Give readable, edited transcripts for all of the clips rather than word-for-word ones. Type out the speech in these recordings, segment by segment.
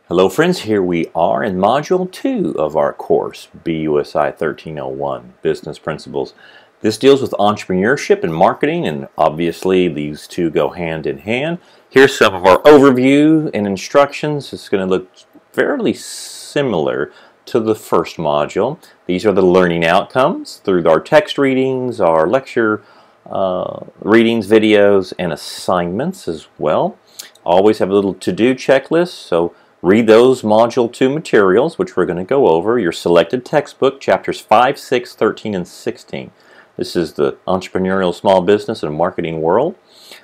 Hello friends, here we are in Module 2 of our course, BUSI 1301, Business Principles. This deals with entrepreneurship and marketing, and obviously these two go hand in hand. Here's some of our overview and instructions. It's going to look fairly similar to the first module. These are the learning outcomes through our text readings, our lecture readings, videos, and assignments as well. Always have a little to-do checklist, so read those Module 2 materials, which we're going to go over. Your selected textbook, chapters 5, 6, 13, and 16. This is the entrepreneurial small business and marketing world.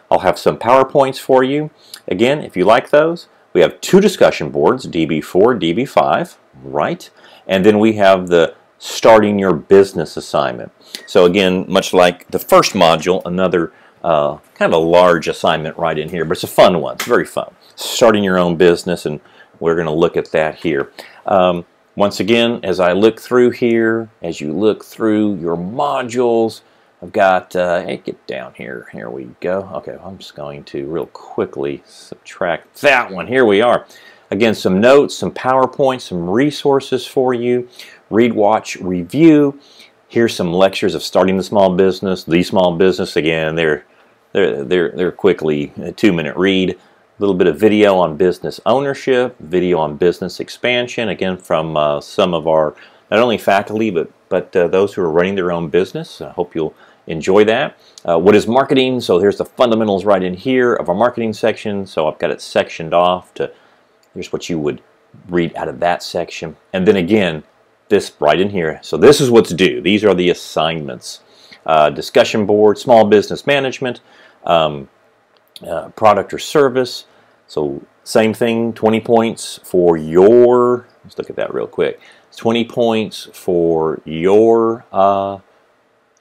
I'll have some PowerPoints for you. Again, if you like those, we have two discussion boards, DB4, DB5, right? And then we have the starting your business assignment. So again, much like the first module, another kind of a large assignment right in here, but it's a fun one. It's very fun. Starting your own business, and we're going to look at that here. Once again, as I look through here, as you look through your modules, I've got, hey, get down here. Here we go. Okay, I'm just going to real quickly subtract that one. Here we are. Again, some notes, some PowerPoints, some resources for you. Read, watch, review. Here's some lectures of starting the small business. The small business, again, they're quickly a 2-minute read. A little bit of video on business ownership, video on business expansion, again from some of our, not only faculty, but those who are running their own business. I hope you'll enjoy that. What is marketing? So here's the fundamentals right in here of our marketing section. So I've got it sectioned off to, here's what you would read out of that section. And then again, this right in here. So this is what's due. These are the assignments. Discussion board, small business management, product or service. So same thing, 20 points for your, let's look at that real quick. 20 points for your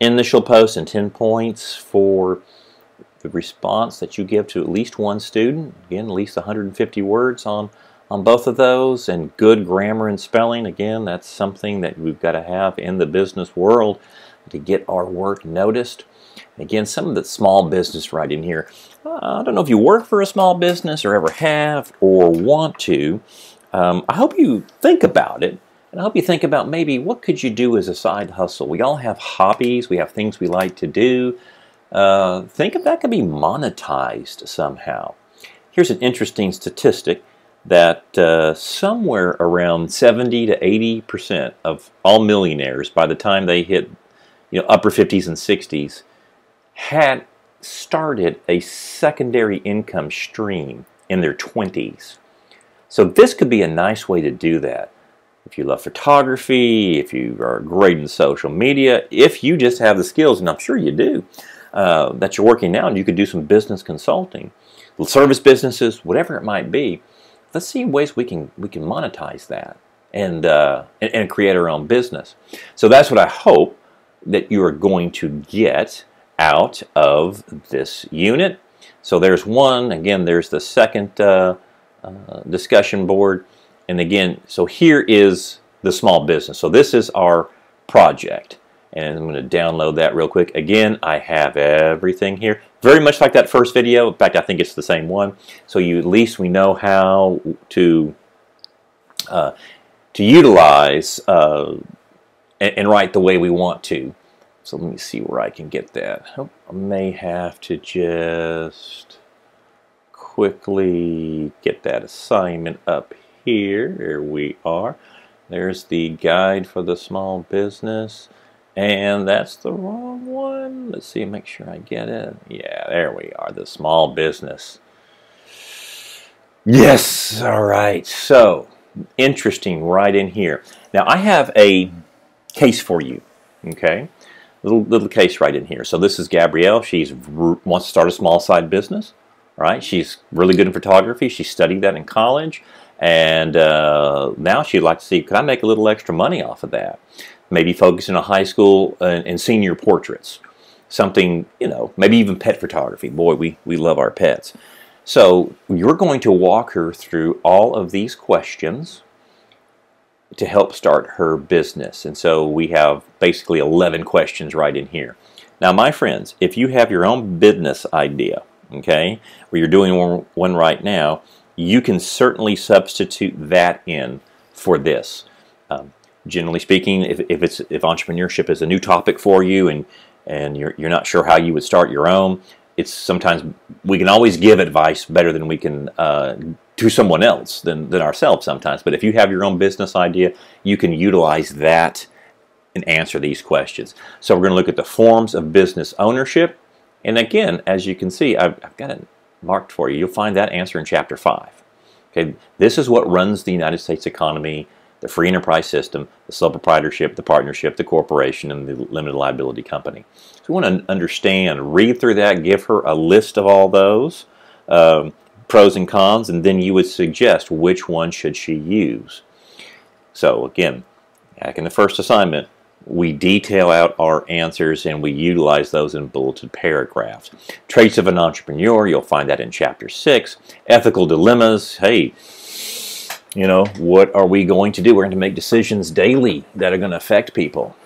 initial post and 10 points for the response that you give to at least one student. Again, at least 150 words on both of those, and good grammar and spelling. Again, that's something that we've got to have in the business world to get our work noticed. Again, some of the small business right in here. I don't know if you work for a small business or ever have or want to. I hope you think about it, and I hope you think about maybe what could you do as a side hustle. We all have hobbies. We have things we like to do. Think if that could be monetized somehow. Here's an interesting statistic that somewhere around 70 to 80% of all millionaires, by the time they hit upper 50s and 60s, had started a secondary income stream in their 20s. So this could be a nice way to do that. If you love photography, if you are great in social media, if you just have the skills, and I'm sure you do, that you're working now, and you could do some business consulting, service businesses, whatever it might be. Let's see ways we can monetize that and create our own business. So that's what I hope that you are going to get out of this unit. So there's one. Again, there's the second discussion board. And again, so here is the small business. So this is our project. And I'm going to download that real quick. Again, I have everything here. Very much like that first video. In fact, I think it's the same one. So at least we know how to utilize and write the way we want to. So let me see where I can get that. Oh, I may have to just quickly get that assignment up here. Here we are. There's the guide for the small business. And that's the wrong one. Let's see, make sure I get it. Yeah, there we are, the small business. Yes, all right. So, interesting right in here. Now, I have a case for you, okay? Little case right in here. So this is Gabrielle. She wants to start a small side business. All right, she's really good in photography. She studied that in college, and now she'd like to see, could I make a little extra money off of that? Maybe focus in a high school and senior portraits. Something, maybe even pet photography. Boy, we love our pets. So you're going to walk her through all of these questions to help start her business. And so we have basically 11 questions right in here. Now, my friends, if you have your own business idea, okay, where you're doing one right now, you can certainly substitute that in for this. Generally speaking, if entrepreneurship is a new topic for you and you're not sure how you would start your own, it's sometimes we can always give advice better than we can to someone else than ourselves sometimes. But if you have your own business idea, you can utilize that and answer these questions. So we're going to look at the forms of business ownership. And again, as you can see, I've got it marked for you. You'll find that answer in Chapter 5. Okay, this is what runs the United States economy, the free enterprise system, the sole proprietorship, the partnership, the corporation, and the limited liability company. So we want to understand, read through that, give her a list of all those pros and cons, and then you would suggest which one should she use. So again, back in the first assignment, we detail out our answers and we utilize those in bulleted paragraphs. Traits of an entrepreneur, you'll find that in Chapter 6. Ethical dilemmas, hey, you know, what are we going to do? We're going to make decisions daily that are going to affect people.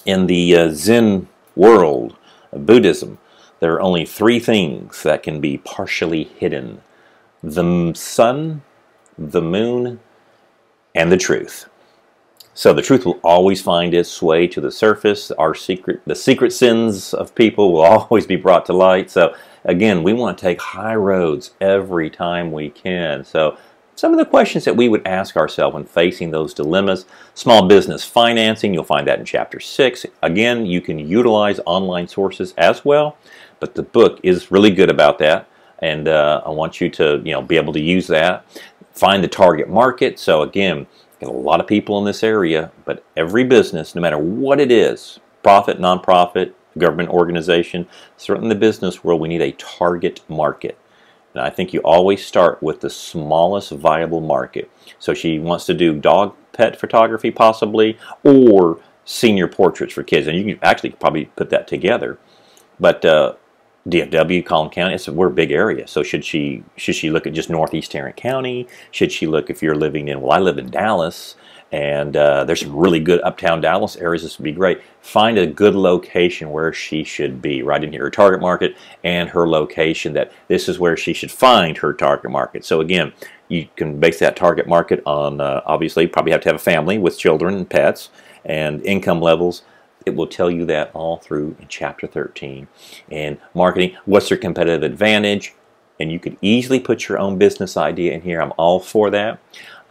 In the Zen world of Buddhism, there are only 3 things that can be partially hidden: the sun, the moon, and the truth. So the truth will always find its way to the surface. The secret sins of people will always be brought to light. So again, we want to take high roads every time we can. So some of the questions that we would ask ourselves when facing those dilemmas: small business financing, you'll find that in Chapter 6. Again, you can utilize online sources as well, but the book is really good about that, and I want you to be able to use that. Find the target market. So again, got a lot of people in this area, but every business, no matter what it is, profit, nonprofit, government organization, certainly in the business world, we need a target market. And I think you always start with the smallest viable market. So she wants to do dog pet photography possibly, or senior portraits for kids. And you can actually probably put that together. But DFW, Collin County, we're a big area. So should she look at just Northeast Tarrant County? Should she look, if you're living in, well, I live in Dallas, and there's some really good uptown Dallas areas. This would be great. Find a good location where she should be. Right in here, her target market and her location, that this is where she should find her target market. So again, you can base that target market on, obviously, you probably have to have a family with children and pets and income levels. It will tell you that all through in Chapter 13. And marketing, what's their competitive advantage? And you could easily put your own business idea in here. I'm all for that.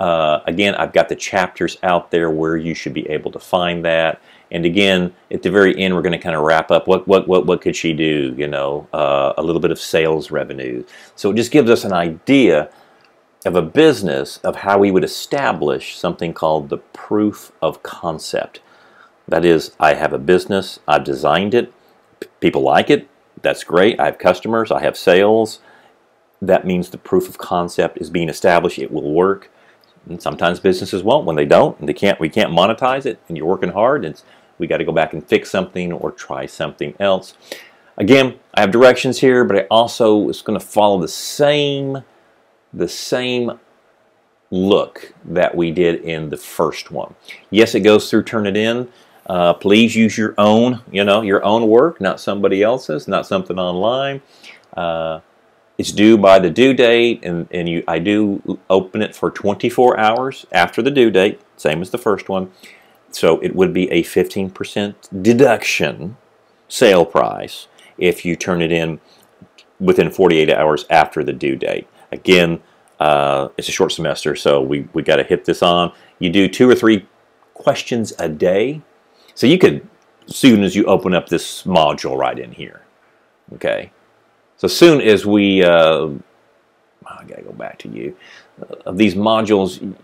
Again, I've got the chapters out there where you should be able to find that. And again, at the very end, we're going to kind of wrap up. What could she do? A little bit of sales revenue. So it just gives us an idea of a business, of how we would establish something called the proof of concept. That is, I have a business, I've designed it, people like it, that's great, I have customers, I have sales. That means the proof of concept is being established, it will work. And sometimes businesses won't. When they don't, and we can't monetize it, and you're working hard, we got to go back and fix something or try something else. Again, I have directions here, but I also is going to follow the same look that we did in the first one. Yes, it goes through Turnitin. Please use your own, your own work, not somebody else's, not something online. It's due by the due date, and I do open it for 24 hours after the due date, same as the first one. So it would be a 15% deduction sale price if you turn it in within 48 hours after the due date. Again, it's a short semester, so we got to hit this on. You do 2 or 3 questions a day. So you could, as soon as you open up this module right in here, okay? So as soon as we, I gotta go back to you, these modules,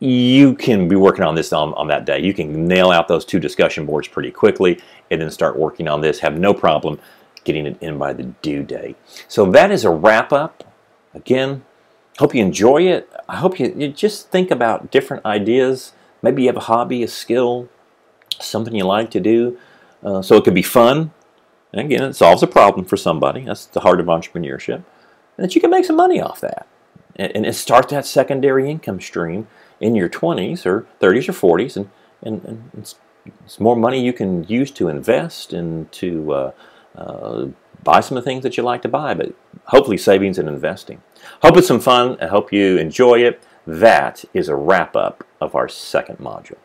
you can be working on this on that day. You can nail out those 2 discussion boards pretty quickly and then start working on this, have no problem getting it in by the due date. So that is a wrap up. Again, hope you enjoy it. I hope you just think about different ideas. Maybe you have a hobby, a skill, something you like to do, so it could be fun. And again, it solves a problem for somebody. That's the heart of entrepreneurship. And that you can make some money off that. And start that secondary income stream in your 20s or 30s or 40s. And it's more money you can use to invest and to buy some of the things that you like to buy. But hopefully savings and investing. Hope it's some fun. I hope you enjoy it. That is a wrap-up of our second module.